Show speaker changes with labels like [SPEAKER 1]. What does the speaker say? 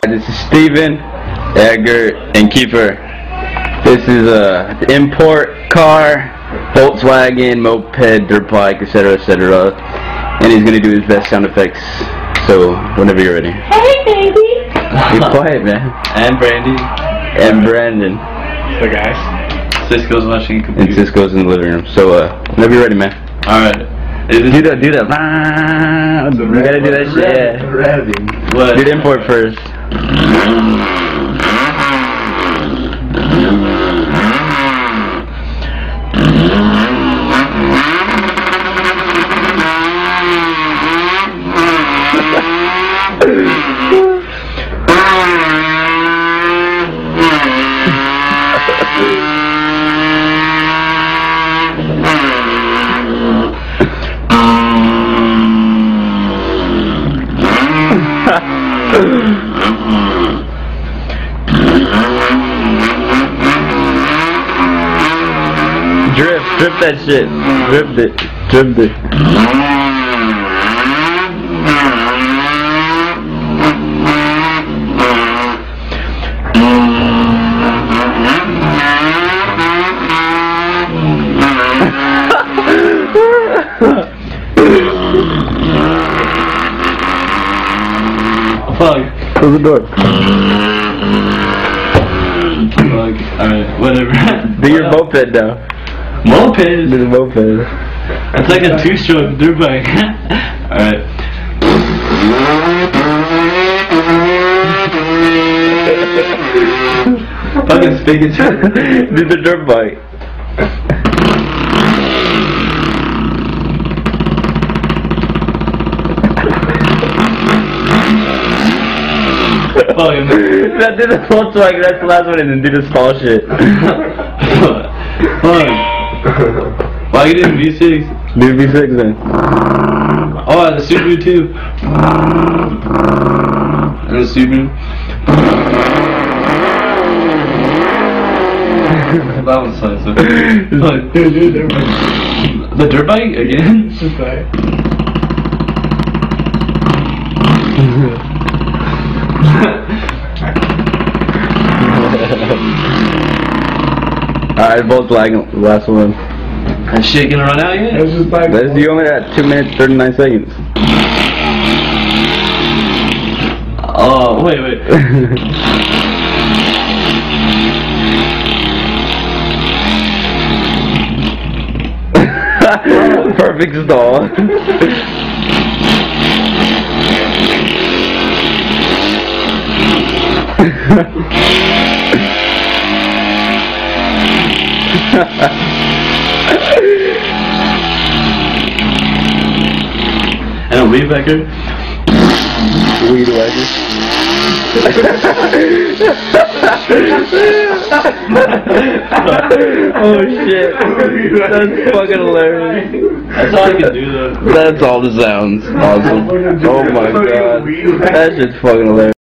[SPEAKER 1] This is Steven, Edgar, and Kiefer. This is a import car, Volkswagen, moped, dirt bike, etc., etc. And he's gonna do his best sound effects. So whenever you're ready.
[SPEAKER 2] Hey, baby.
[SPEAKER 1] Be quiet, man.
[SPEAKER 3] And Brandy.
[SPEAKER 1] And Brandon.
[SPEAKER 3] So guys, Cisco's watching a computer.
[SPEAKER 1] And Cisco's in the living room. So whenever you're ready, man.
[SPEAKER 3] All right.
[SPEAKER 1] Do that. You gotta do that shit. Yeah.
[SPEAKER 3] What?
[SPEAKER 1] Do the import first. Drip that shit. Dripped it. Dripped it.
[SPEAKER 3] Fuck.
[SPEAKER 1] Close the door.
[SPEAKER 3] Fuck. Alright, whatever.
[SPEAKER 1] Do your moped now.
[SPEAKER 3] Moped?
[SPEAKER 1] Do the moped.
[SPEAKER 3] It's like a two-stroke dirt bike. Alright. Fucking speak it.
[SPEAKER 1] Do the dirt bike. That did the Volkswagen, that's the last one, and then do the stall shit.
[SPEAKER 3] Fuck. Why you doing V6?
[SPEAKER 1] Do V6 then.
[SPEAKER 3] Oh, and the Subaru too. And the Subaru. That one sucks. The dirt bike again?
[SPEAKER 1] Alright, Volkswagen, last one.
[SPEAKER 3] That shit gonna run out yet?
[SPEAKER 1] That's you only at 2 minutes 39 seconds.
[SPEAKER 3] Oh, wait.
[SPEAKER 1] Perfect stall.
[SPEAKER 3] And a weed whacker?
[SPEAKER 1] Weed whacker. Oh shit. That's fucking hilarious.
[SPEAKER 3] That's all I can do though.
[SPEAKER 1] That's all the sounds. Awesome. Oh my god. That shit's fucking hilarious.